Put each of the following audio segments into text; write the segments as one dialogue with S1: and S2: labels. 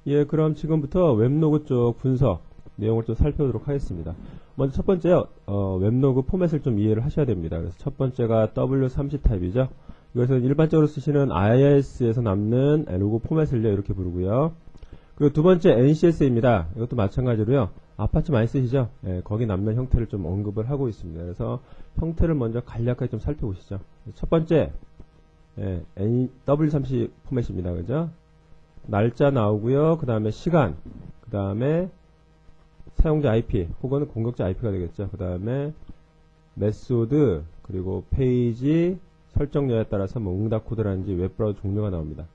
S1: 예, 그럼 지금부터 웹로그 쪽 분석 내용을 좀 살펴보도록 하겠습니다. 먼저 첫 번째, 웹로그 포맷을 좀 이해를 하셔야 됩니다. 그래서 첫 번째가 W30 타입이죠. 이것은 일반적으로 쓰시는 IIS에서 남는 로그 포맷을요, 이렇게 부르고요. 그리고 두 번째 NCS입니다. 이것도 마찬가지로요. 아파치 많이 쓰시죠? 예, 거기 남는 형태를 좀 언급을 하고 있습니다. 그래서 형태를 먼저 간략하게 좀 살펴보시죠. 첫 번째, W30 포맷입니다. 그죠? 날짜 나오고요. 그 다음에 시간, 그 다음에 사용자 IP 혹은 공격자 IP가 되겠죠. 그 다음에 메소드, 그리고 페이지 설정료에 따라서 뭐 응답 코드라든지 웹브라우저 종류가 나옵니다.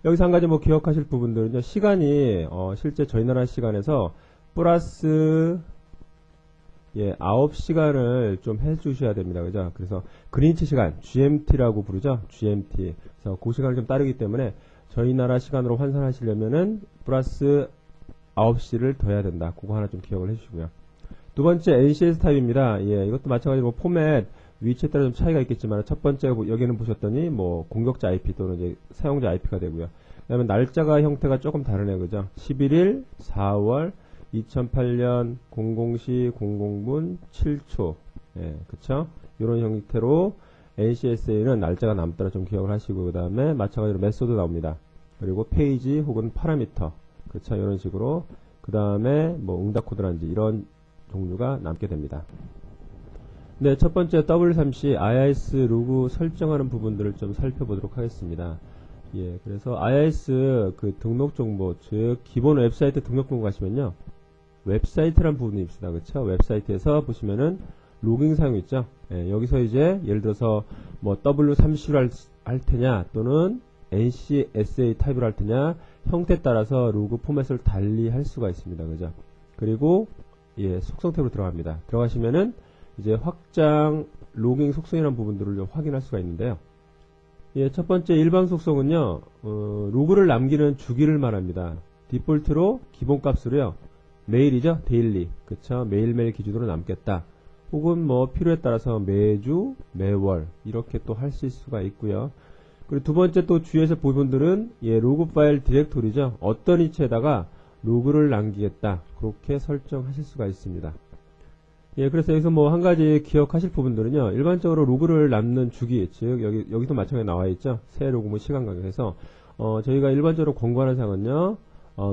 S1: 여기서 한 가지 뭐 기억하실 부분들은요. 시간이 실제 저희 나라 시간에서 플러스 9시간을 좀 해주셔야 됩니다. 그죠? 그래서 그린치 시간, GMT라고 부르죠. GMT. 그래서 그 시간을 좀 따르기 때문에 저희 나라 시간으로 환산하시려면은 플러스 9시를 더 해야 된다. 그거 하나 좀 기억을 해주시고요. 두 번째 NCS 타입입니다. 예, 이것도 마찬가지로 포맷 위치에 따라 좀 차이가 있겠지만 첫 번째 여기는 보셨더니 뭐 공격자 IP 또는 이제 사용자 IP가 되고요. 그다음에 날짜가 형태가 조금 다르네요. 그죠? 11일 4월 2008년 00시 00분 7초. 예, 그쵸? 이런 형태로 NCSA는 날짜가 남더라 좀 기억을 하시고, 그 다음에 마찬가지로 메소드 나옵니다. 그리고 페이지 혹은 파라미터. 그쵸? 이런 식으로. 그 다음에 뭐 응답 코드라든지 이런 종류가 남게 됩니다. 네, 첫 번째 W3C IIS 로그 설정하는 부분들을 좀 살펴보도록 하겠습니다. 예, 그래서 IIS 그 등록 정보, 즉 기본 웹사이트 등록 정보 가시면요. 웹사이트란 부분이 있습니다. 그쵸? 웹사이트에서 보시면은 로깅 사용 있죠? 예, 여기서 이제 예를 들어서 뭐 W3C로 할 테냐 또는 NCSA 타입으로 할 테냐 형태에 따라서 로그 포맷을 달리 할 수가 있습니다. 그죠? 그리고 예, 속성 탭으로 들어갑니다. 들어가시면은 이제 확장 로깅 속성이라는 부분들을 좀 확인할 수가 있는데요. 예, 첫 번째 일반 속성은요, 로그를 남기는 주기를 말합니다. 디폴트로 기본값으로요, 매일이죠, 데일리, 그쵸, 매일매일 기준으로 남겠다. 혹은 뭐 필요에 따라서 매주, 매월 이렇게 또 하실 수가 있고요. 그리고 두 번째 또 주의하실 부분들은 예, 로그 파일 디렉토리죠. 어떤 위치에다가 로그를 남기겠다. 그렇게 설정하실 수가 있습니다. 예, 그래서 여기서 뭐 한 가지 기억하실 부분들은요. 일반적으로 로그를 남는 주기, 즉 여기도 마찬가지로 나와 있죠. 새 로그 뭐 시간 간격에서 저희가 일반적으로 권고하는 사항은요.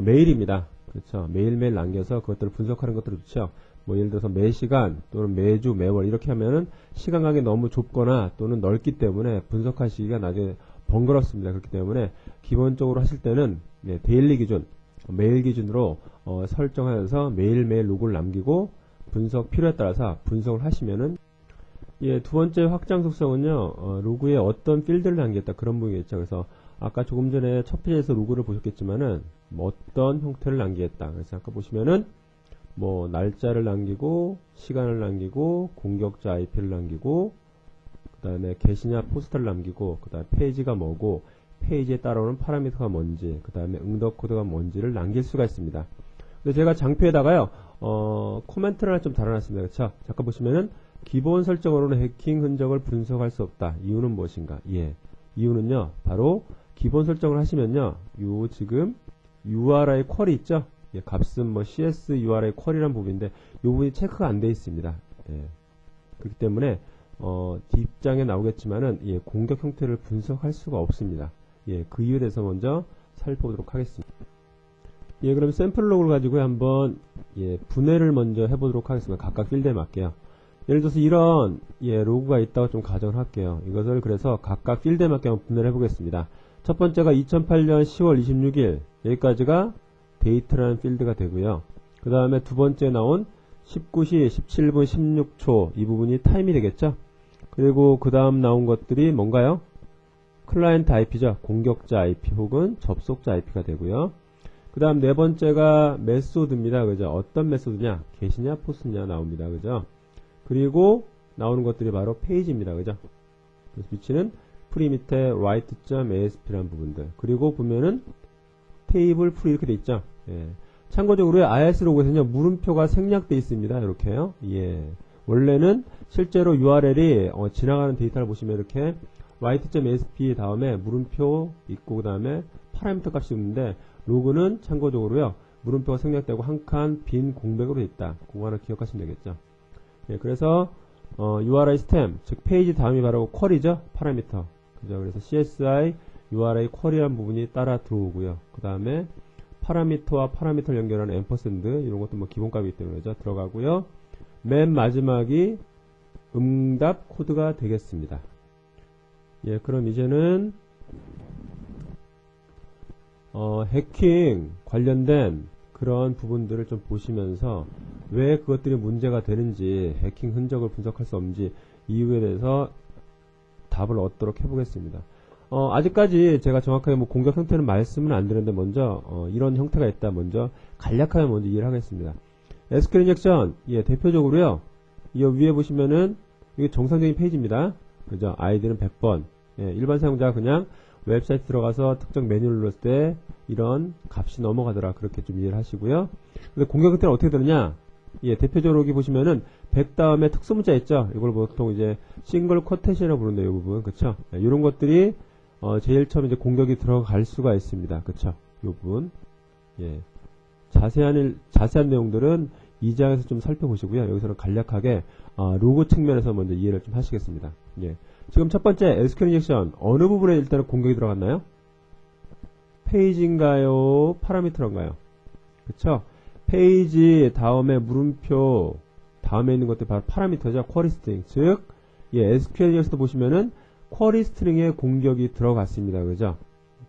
S1: 매일입니다. 그렇죠. 매일매일 남겨서 그것들을 분석하는 것들이 좋죠. 뭐 예를 들어서 매시간 또는 매주, 매월 이렇게 하면은 시간 간격이 너무 좁거나 또는 넓기 때문에 분석하시기가 나중에 번거롭습니다. 그렇기 때문에 기본적으로 하실 때는 예, 데일리 기준, 매일 기준으로 설정하여서 매일매일 로그를 남기고 분석 필요에 따라서 분석을 하시면은 예, 두 번째 확장 속성은요. 로그에 어떤 필드를 남겼다 그런 부분이겠죠. 그래서 아까 조금 전에 첫 페이지에서 로그를 보셨겠지만은 뭐 어떤 형태를 남기겠다. 그래서 아까 보시면은 뭐 날짜를 남기고 시간을 남기고 공격자 IP를 남기고 그 다음에 게시냐 포스터를 남기고 그 다음에 페이지가 뭐고 페이지에 따라오는 파라미터가 뭔지 그 다음에 응답 코드가 뭔지를 남길 수가 있습니다. 근데 제가 장표에다가요 코멘트를 하나 좀 달아놨습니다. 그쵸? 잠깐 보시면은 기본 설정으로는 해킹 흔적을 분석할 수 없다. 이유는 무엇인가? 예, 이유는요 바로 기본 설정을 하시면요 요 지금 URI 쿼리 있죠? 예, 값은 뭐 CS URI 쿼리라는 부분인데 이 부분이 체크가 안 되어 있습니다. 예, 그렇기 때문에 뒷장에 나오겠지만은 예, 공격 형태를 분석할 수가 없습니다. 예, 그 이유에 대해서 먼저 살펴보도록 하겠습니다. 예, 그럼 샘플 로그를 가지고 한번 예, 분해를 먼저 해보도록 하겠습니다. 각각 필드에 맞게요. 예를 들어서 이런 예, 로그가 있다고 좀 가정을 할게요. 이것을 그래서 각각 필드에 맞게 한번 분해를 해보겠습니다. 첫 번째가 2008년 10월 26일 여기까지가 데이트라는 필드가 되고요. 그 다음에 두 번째 나온 19시 17분 16초 이 부분이 타임이 되겠죠. 그리고 그 다음 나온 것들이 뭔가요? 클라이언트 IP죠. 공격자 IP 혹은 접속자 IP가 되고요. 그 다음 네 번째가 메소드입니다. 그죠? 어떤 메소드냐? 게시냐 포스냐 나옵니다. 그죠? 그리고 나오는 것들이 바로 페이지입니다. 그죠? 그래서 위치는 프리 밑에 write.asp라는 부분들. 그리고 보면은 테이블 프리 이렇게 돼 있죠. 예. 참고적으로 IIS 로그에서는요 물음표가 생략되어 있습니다. 이렇게요. 예. 원래는 실제로 URL이 지나가는 데이터를 보시면 이렇게 write.asp 다음에 물음표 있고 그 다음에 파라미터 값이 있는데 로그는 참고적으로요. 물음표가 생략되고 한 칸 빈 공백으로 돼 있다. 그거 하나 기억하시면 되겠죠. 예, 그래서 URI 스템, 즉 페이지 다음이 바로 쿼리죠. 파라미터. 그죠? 그래서 CSI URI 쿼리라는 부분이 따라 들어오고요. 그 다음에 파라미터와 파라미터를 연결하는 앰퍼샌드 이런 것도 뭐 기본값이기 때문에죠. 들어가고요. 맨 마지막이 응답 코드가 되겠습니다. 예, 그럼 이제는 해킹 관련된 그런 부분들을 좀 보시면서 왜 그것들이 문제가 되는지, 해킹 흔적을 분석할 수 없는지 이유에 대해서 답을 얻도록 해보겠습니다. 아직까지 제가 정확하게 뭐 공격 형태는 말씀은 안 드렸는데 먼저 이런 형태가 있다 먼저 간략하게 먼저 이해를 하겠습니다. SQL 인젝션, 예, 대표적으로요. 이 위에 보시면은 이게 정상적인 페이지입니다. 그죠? 아이디는 100번. 예, 일반 사용자가 그냥 웹사이트 들어가서 특정 메뉴를 눌렀을 때 이런 값이 넘어가더라. 그렇게 좀 이해를 하시고요. 근데 공격 형태는 어떻게 되느냐? 예, 대표적으로 여기 보시면은 100 다음에 특수문자 있죠? 이걸 보통 이제 싱글 쿼테이션이라고 부른대요. 이 부분. 그쵸? 예, 이런 것들이 제일 처음 이제 공격이 들어갈 수가 있습니다. 그쵸? 이 부분. 예. 자세한 내용들은 2장에서 좀 살펴보시고요. 여기서는 간략하게 로그 측면에서 먼저 이해를 좀 하시겠습니다. 예. 지금 첫 번째 SQL 인젝션 어느 부분에 일단은 공격이 들어갔나요? 페이지인가요? 파라미터인가요? 그쵸? 페이지 다음에 물음표 다음에 있는 것들이 바로 파라미터죠. 쿼리 스트링. 즉 예, SQL에서도 보시면은 쿼리 스트링에 공격이 들어갔습니다. 그죠?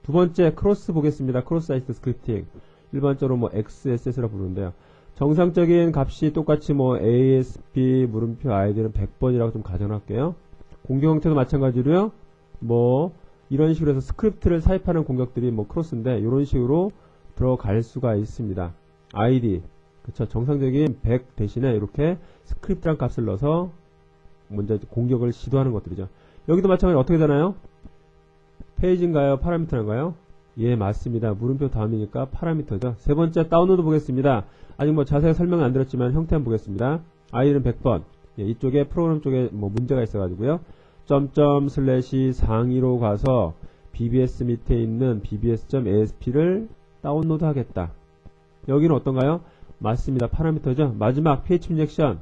S1: 두 번째 크로스 보겠습니다. 크로스 사이트 스크립팅. 일반적으로 뭐 XSS라고 부르는데요. 정상적인 값이 똑같이 뭐 ASP 물음표 아이디는 100번이라고 좀 가정할게요. 공격 형태도 마찬가지로요. 뭐 이런 식으로 해서 스크립트를 삽입하는 공격들이 뭐 크로스인데 이런 식으로 들어갈 수가 있습니다. 아이디 그쵸? 정상적인 100 대신에 이렇게 스크립트란 값을 넣어서 먼저 공격을 시도하는 것들이죠. 여기도 마찬가지로 어떻게 되나요? 페이지인가요? 파라미터인가요? 예, 맞습니다. 물음표 다음이니까 파라미터죠. 세 번째 다운로드 보겠습니다. 아직 뭐 자세히 설명은 안 드렸지만 형태 한번 보겠습니다. 아이디는 100번. 예, 이쪽에 프로그램 쪽에 뭐 문제가 있어가지고요. 점점 슬래시 상위로 가서 BBS 밑에 있는 bbs.asp를 다운로드 하겠다. 여기는 어떤가요? 맞습니다. 파라미터죠. 마지막 PHP 인젝션.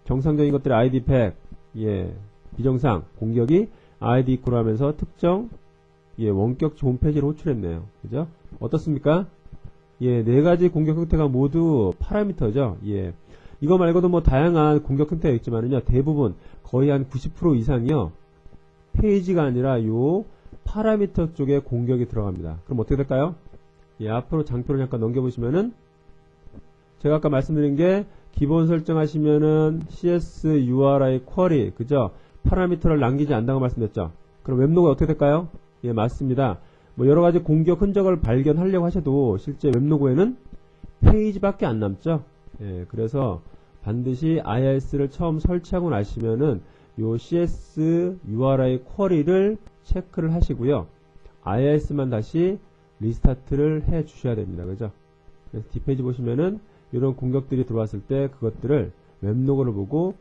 S1: 정상적인 것들이 ID 100. 예, 비정상. 공격이 ID 이퀄 하면서 특정 예, 원격지 홈페이지를 호출했네요. 그죠? 어떻습니까? 예, 네 가지 공격 형태가 모두 파라미터죠. 예. 이거 말고도 뭐 다양한 공격 형태가 있지만은요, 대부분 거의 한 90% 이상이요, 페이지가 아니라 요 파라미터 쪽에 공격이 들어갑니다. 그럼 어떻게 될까요? 예, 앞으로 장표를 잠깐 넘겨보시면은, 제가 아까 말씀드린 게, 기본 설정하시면은 CS URI 쿼리, 그죠? 파라미터를 남기지 않는다고 말씀드렸죠. 그럼 웹로그가 어떻게 될까요? 예, 맞습니다. 뭐 여러가지 공격 흔적을 발견하려고 하셔도 실제 웹로그에는 페이지밖에 안 남죠. 예, 그래서 반드시 IRS를 처음 설치하고 나시면은 요 CS URI 쿼리를 체크를 하시고요. IRS만 다시 리스타트를 해 주셔야 됩니다. 그죠? 그래서 뒷페이지 보시면은 이런 공격들이 들어왔을 때 그것들을 웹로그를 보고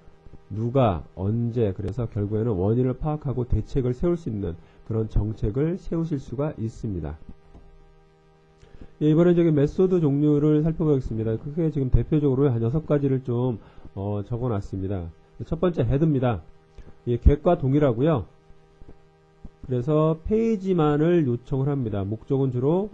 S1: 누가 언제 그래서 결국에는 원인을 파악하고 대책을 세울 수 있는 그런 정책을 세우실 수가 있습니다. 예, 이번에 저기 메소드 종류를 살펴보겠습니다. 그게 지금 대표적으로 한 6가지를 좀 적어놨습니다. 첫 번째 헤드입니다. 예, get과 동일하고요. 그래서 페이지만을 요청을 합니다. 목적은 주로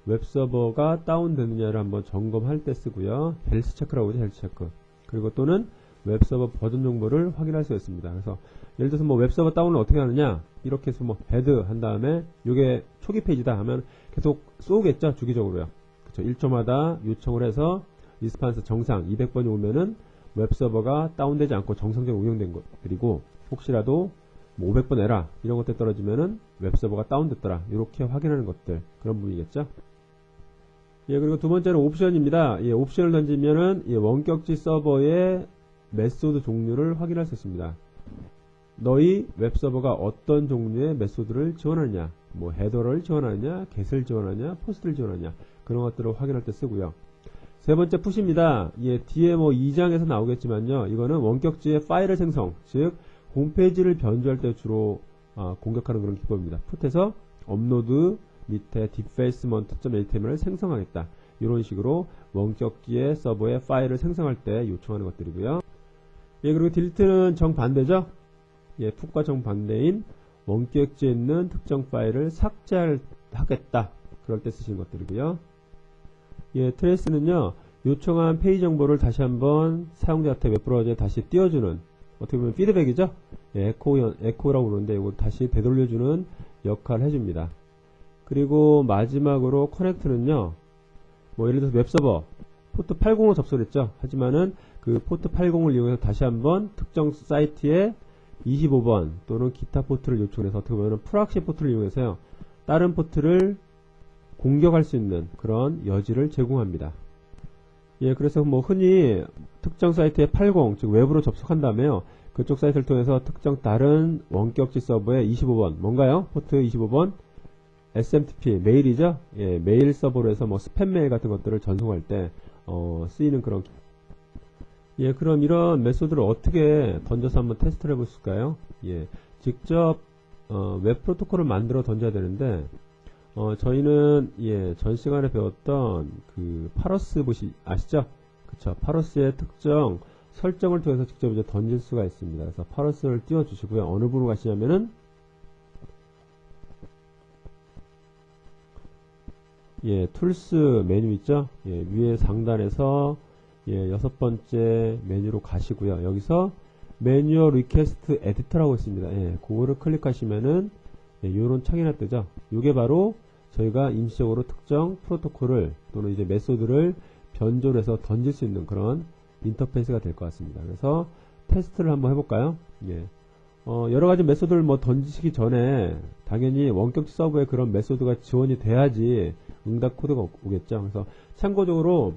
S1: 웹서버가 다운되느냐를 한번 점검할 때 쓰고요. 헬스 체크라고 하죠. 헬스 체크. 그리고 또는 웹서버 버전 정보를 확인할 수 있습니다. 그래서 예를 들어서 뭐 웹서버 다운을 어떻게 하느냐, 이렇게 해서 뭐 헤드 한 다음에 이게 초기 페이지다 하면 계속 쏘겠죠, 주기적으로요. 그쵸? 1초마다 요청을 해서 리스판스 정상 200번이 오면은 웹서버가 다운되지 않고 정상적으로 운영된 것들이고, 혹시라도 뭐 500번 에라 이런 것들 떨어지면은 웹서버가 다운됐더라, 이렇게 확인하는 것들, 그런 부분이겠죠. 예, 그리고 두 번째는 옵션입니다. 예, 옵션을 던지면은 예, 원격지 서버의 메소드 종류를 확인할 수 있습니다. 너희 웹서버가 어떤 종류의 메소드를 지원하느냐, 뭐 헤더를 지원하느냐, get을 지원하느냐, 포스트를 지원하느냐, 그런 것들을 확인할 때 쓰고요. 세 번째 푸시입니다. 예, 뒤에 뭐 2장에서 나오겠지만요, 이거는 원격지의 파일을 생성, 즉 홈페이지를 변조할 때 주로 공격하는 그런 기법입니다. 풋에서 업로드 밑에 defacement.html을 생성하겠다. 이런 식으로 원격기의 서버에 파일을 생성할 때 요청하는 것들이고요. 예, 그리고 딜트는 정반대죠. 예, 풋과 정반대인 원격지에 있는 특정 파일을 삭제하겠다. 그럴 때 쓰시는 것들이고요. 예, 트레이스는요, 요청한 페이지 정보를 다시 한번 사용자한테 웹브라우저에 다시 띄워주는, 어떻게 보면 피드백이죠? 예, 에코라고 그러는데 이거 다시 되돌려주는 역할을 해줍니다. 그리고 마지막으로 커넥트는요, 뭐 예를 들어서 웹서버 포트 80으로 접속을 했죠. 하지만은 그 포트 80을 이용해서 다시 한번 특정 사이트에 25번 또는 기타 포트를 요청해서 어떻게 보면 프락시 포트를 이용해서요, 다른 포트를 공격할 수 있는 그런 여지를 제공합니다. 예, 그래서 뭐 흔히 특정 사이트에 80, 즉 웹으로 접속한 다음에요, 그쪽 사이트를 통해서 특정 다른 원격지 서버에 25번, 뭔가요? 포트 25번 SMTP, 메일이죠? 예, 메일 서버로 해서 뭐 스팸 메일 같은 것들을 전송할 때 쓰이는 그런. 예, 그럼 이런 메소드를 어떻게 던져서 한번 테스트를 해볼까요? 예, 직접 웹 프로토콜을 만들어 던져야 되는데, 저희는 예, 전 시간에 배웠던 그 파러스 아시죠? 그쵸? 파러스의 특정 설정을 통해서 직접 이제 던질 수가 있습니다. 그래서 파러스를 띄워주시고요. 어느 부분으로 가시냐면은 예, 툴스 메뉴 있죠? 예, 위에 상단에서 예, 6번째 메뉴로 가시고요. 여기서 매뉴얼 리퀘스트 에디터라고 있습니다. 예, 그거를 클릭하시면은 예, 요런 창이 하나 뜨죠? 요게 바로 저희가 임시적으로 특정 프로토콜을 또는 이제 메소드를 변조해서 던질 수 있는 그런 인터페이스가 될 것 같습니다. 그래서 테스트를 한번 해볼까요? 예. 여러 가지 메소드를 뭐 던지시기 전에 당연히 원격지 서버에 그런 메소드가 지원이 돼야지 응답 코드가 오겠죠. 그래서 참고적으로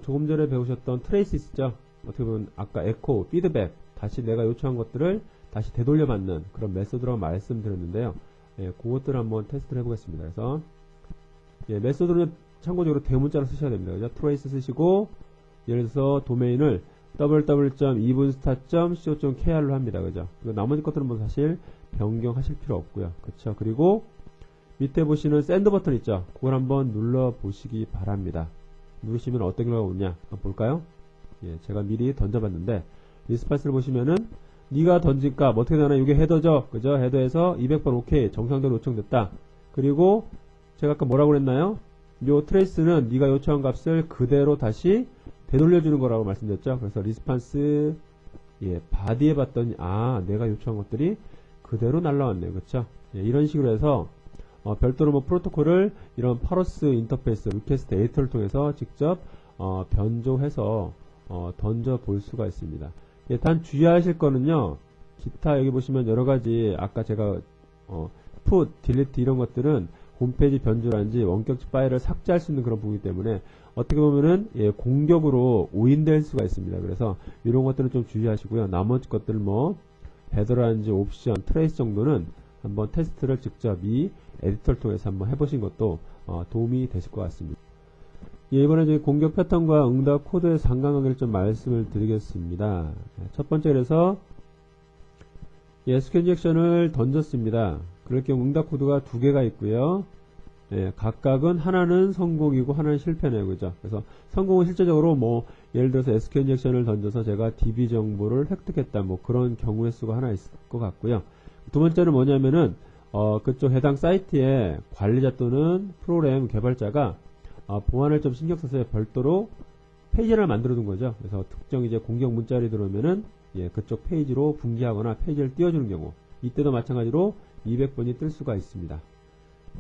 S1: 조금 전에 배우셨던 트레이스 있죠. 어떻게 보면 아까 에코, 피드백, 다시 내가 요청한 것들을 다시 되돌려받는 그런 메소드라고 말씀드렸는데요. 예, 그것들을 한번 테스트를 해보겠습니다. 그래서 예, 메소드는 참고적으로 대문자로 쓰셔야 됩니다. 그죠? 트레이스 쓰시고 예를 들어서 도메인을 www.evenstart.co.kr로 합니다. 그죠? 나머지 것들은 뭐 사실 변경하실 필요 없고요. 그렇죠? 그리고 밑에 보시는 샌드 버튼 있죠? 그걸 한번 눌러 보시기 바랍니다. 누르시면 어떤 결과가 오냐 한번 볼까요? 예, 제가 미리 던져봤는데 리스파스를 보시면은 네가 던진 값 어떻게 되나, 이게 헤더죠? 그죠? 헤더에서 200번 오케이 정상적으로 요청됐다. 그리고 제가 아까 뭐라고 그랬나요? 요 트레이스는 네가 요청한 값을 그대로 다시 되돌려주는 거라고 말씀드렸죠. 그래서 리스판스 예, 바디에 봤더니 내가 요청한 것들이 그대로 날라왔네요. 그렇죠? 예, 이런 식으로 해서 별도로 뭐 프로토콜을 이런 파러스 인터페이스 리퀘스트 에디터를 통해서 직접 변조해서 던져 볼 수가 있습니다. 예, 단 주의하실 거는요, 기타 여기 보시면 여러가지 아까 제가 put, delete 이런 것들은 홈페이지 변조라든지 원격지 파일을 삭제할 수 있는 그런 부분이기 때문에 어떻게 보면은 예, 공격으로 오인될 수가 있습니다. 그래서 이런 것들은 좀 주의하시고요. 나머지 것들 뭐 헤더라든지 옵션, 트레이스 정도는 한번 테스트를 직접 이 에디터를 통해서 한번 해보신 것도 도움이 되실 것 같습니다. 예, 이번에 이제 공격 패턴과 응답 코드의 상관관계를 좀 말씀을 드리겠습니다. 첫 번째, 그래서 SQL 인젝션을 던졌습니다. 그럴 경우 응답 코드가 두 개가 있고요. 예, 각각은 하나는 성공이고 하나는 실패네요. 그죠? 그래서 성공은 실제적으로 뭐 예를 들어서 SQL 인젝션을 던져서 제가 DB 정보를 획득했다, 뭐 그런 경우의 수가 하나 있을 것 같고요. 두 번째는 뭐냐면은 그쪽 해당 사이트의 관리자 또는 프로그램 개발자가 보안을 좀 신경 써서 별도로 페이지를 만들어 둔 거죠. 그래서 특정 이제 공격 문자를 들어오면은 예, 그쪽 페이지로 분기하거나 페이지를 띄워주는 경우, 이때도 마찬가지로 200번이 뜰 수가 있습니다.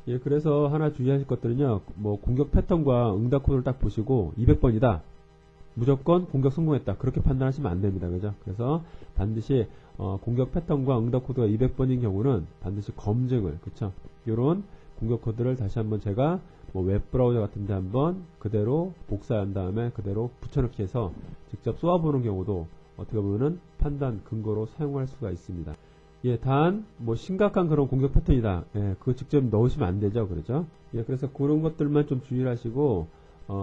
S1: 예, 그래서 하나 주의하실 것들은요, 뭐 공격 패턴과 응답 코드를 딱 보시고 200번이다, 무조건 공격 성공했다, 그렇게 판단하시면 안 됩니다. 그죠? 그래서 반드시 공격 패턴과 응답 코드가 200번인 경우는 반드시 검증을, 그쵸? 요런 공격 코드를 다시 한번 제가 뭐 웹브라우저 같은데 한번 그대로 복사한 다음에 그대로 붙여넣기 해서 직접 쏘아보는 경우도 어떻게 보면은 판단 근거로 사용할 수가 있습니다. 예, 단 뭐 심각한 그런 공격 패턴이다, 예, 그거 직접 넣으시면 안 되죠. 그렇죠? 예, 그래서 그런 것들만 좀 주의를 하시고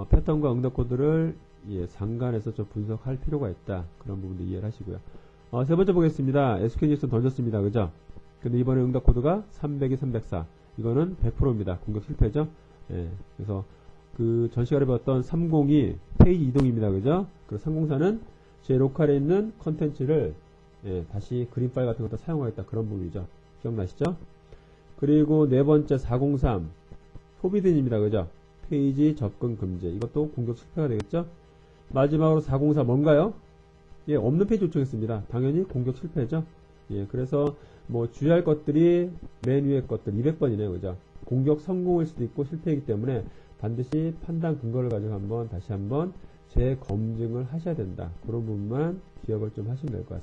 S1: 패턴과 응답 코드를 예, 상관해서 좀 분석할 필요가 있다, 그런 부분도 이해를 하시고요. 세 번째 보겠습니다. SQL 인젝션 던졌습니다. 그죠? 근데 이번에 응답 코드가 302, 304. 이거는 100%입니다. 공격 실패죠. 예, 그래서 그 전 시간에 봤던 302 페이지 이동입니다. 그죠? 그리고 304는 제 로컬에 있는 컨텐츠를 예, 다시 그림 파일 같은 것도 사용하겠다. 그런 부분이죠. 기억나시죠? 그리고 네 번째 403 포비든입니다. 그죠? 페이지 접근 금지. 이것도 공격 실패가 되겠죠? 마지막으로 404 뭔가요? 예, 없는 페이지 요청했습니다. 당연히 공격 실패죠? 예, 그래서 뭐 주의할 것들이 맨 위에 것들 200번이네요. 그죠? 공격 성공일 수도 있고 실패이기 때문에 반드시 판단 근거를 가지고 다시 한번 재검증을 하셔야 된다. 그런 부분만 기억을 좀 하시면 될 것 같습니다.